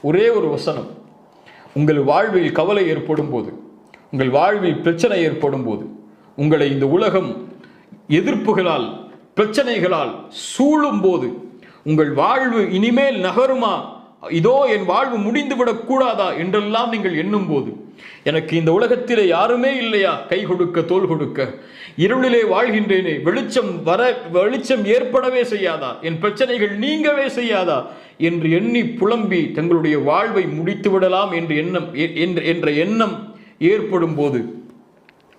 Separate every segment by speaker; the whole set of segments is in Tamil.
Speaker 1: ஒரே ஒரு வசனம். உங்கள் வாழ்வில் கவலை ஏற்படும் போது, உங்கள் வாழ்வில் பிரச்சனை ஏற்படும் போது, உங்களை இந்த உலகம் எதிர்ப்புகளால் பிரச்சனைகளால் சூழும் போது, உங்கள் வாழ்வு இனிமேல் நகருமா, இதோ என் வாழ்வு முடிந்துவிடக் கூடாதா என்றெல்லாம் நீங்கள் எண்ணும் போது, எனக்கு இந்த உலகத்திலே யாருமே இல்லையா கை கொடுக்க தோள் கொடுக்க, இருளிலே வாழ்கின்றேனே, வெளிச்சம் ஏற்படவே செய்யாதா, என் பிரச்சனைகள் நீங்கவே செய்யாதா என்று எண்ணி புலம்பி தங்களுடைய வாழ்வை முடித்து விடலாம் என்ற எண்ணம் ஏற்படும் போது,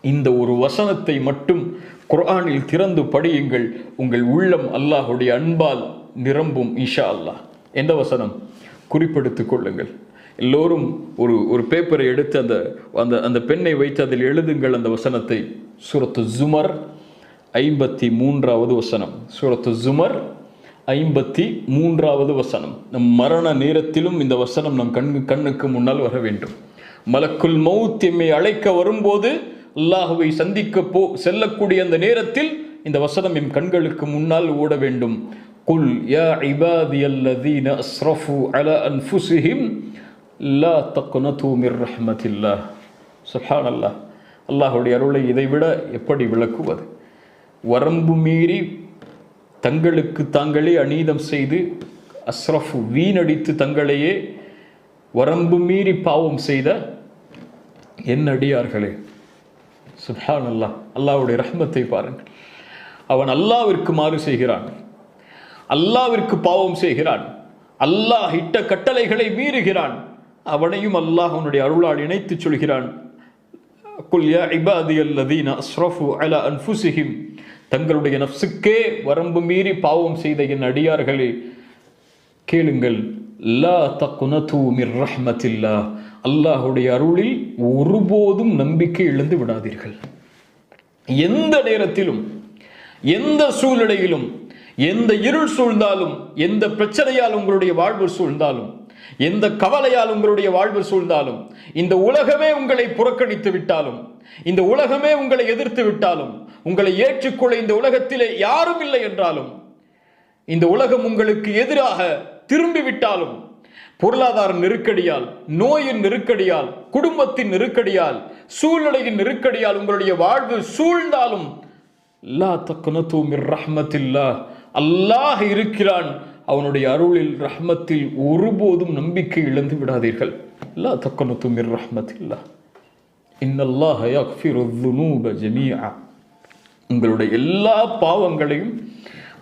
Speaker 1: இந்த ஒரு வசனத்தை மட்டும் குர்ஆனில் திறந்து படியுங்கள். உங்கள் உள்ளம் அல்லாஹுடைய அன்பால் நிரம்பும் இன்ஷா அல்லாஹ். எந்த வசனம்? குறிப்பெடுத்துக் கொள்ளுங்கள். எல்லோரும் ஒரு பேப்பரை எடுத்து அந்த பெண்ணை வைத்து அதில் எழுதுங்கள் அந்த வசனத்தை. சூரத்து ஜுமர் 53வது வசனம். சூரத்து ஜுமர் 53வது வசனம். நம் மரண நேரத்திலும் இந்த வசனம் நம் கண்ணுக்கு முன்னால் வர வேண்டும். மலக்குல் மௌத் எம்மை அழைக்க வரும்போது, அல்லாஹுவை சந்திக்க செல்லக்கூடிய அந்த நேரத்தில் இந்த வசனம் எம் கண்களுக்கு முன்னால் ஓட வேண்டும். குல் யா இபாதியல்லதீன அஸ்ரஃபு அலா அன்ஃபுஸிஹிம் லா தக்னது மிர் ரஹ்மத்தில்லாஹ். சுப்ஹானல்லாஹ். அல்லாஹ்வுடைய அருளை இதைவிட எப்படி விளக்குவது? வரம்பு மீறி தங்களுக்கு தாங்களே அநீதம் செய்து, அஸ்ரஃபு வீணடித்து தங்களையே வரம்பு மீறி பாவம் செய்த என் அடியார்களே, சுப்ஹானல்லாஹ். அல்லாஹ்வுடைய ரஹ்மத்தை பாருங்கள். அவன் அல்லாஹ்விற்கு மாறு செய்கிறான், அல்லாஹ்விற்கு பாவம் செய்கிறான், அல்லாஹ் இட்ட கட்டளைகளை மீறுகிறான். அவனையும் அல்லாஹ் அவனுடைய அருளால் இணைத்து சொல்கிறான், குல் யா இபாதியல்லதீன அஸ்ரஃபு அலா அன்ஃபுஸிஹிம், தங்களுடைய நஃப்ஸுக்கே வரம்பு மீறி பாவம் செய்த என் அடியார்களே கேளுங்கள், லா தக்னது மிர் ரஹ்மத்தில்லாஹ், அல்லாஹுடைய அருளில் ஒருபோதும் நம்பிக்கை இழந்து விடாதீர்கள். எந்த நேரத்திலும், எந்த சூழ்நிலையிலும், எந்த இருள் சூழ்ந்தாலும், எந்த பிரச்சனையால் உங்களுடைய வாழ்வு சூழ்ந்தாலும், எந்த கவலையால் உங்களுடைய வாழ்வு சூழ்ந்தாலும், இந்த உலகமே உங்களை புறக்கணித்து விட்டாலும், இந்த உலகமே உங்களை எதிர்த்து விட்டாலும், உங்களை ஏற்றுக்கொள்ள இந்த உலகத்திலே யாரும் இல்லை என்றாலும், இந்த உலகம் உங்களுக்கு எதிராக திரும்பிவிட்டாலும், பொருளாதார நெருக்கடியால், நோயின் நெருக்கடியால், குடும்பத்தின் நெருக்கடியால், சூழ்நிலையின் நெருக்கடியால் உங்களுடைய வாழ்வு சூழ்ந்தாலும், லா தக்னது மிர் ரஹ்மத்தில்லாஹ், அல்லாஹ் இருக்கிறான், அவனுடைய அருளில் ரஹ்மத்தில் ஒருபோதும் நம்பிக்கை இழந்து விடாதீர்கள். லா தக்னது மிர் ரஹ்மத்தில்லாஹ், இன்னல்லாஹ யக்ஃபிரு ذுனூப ஜமீஆ, உங்களுடைய எல்லா பாவங்களையும்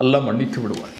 Speaker 1: அல்லாஹ் மன்னித்து விடுவார்.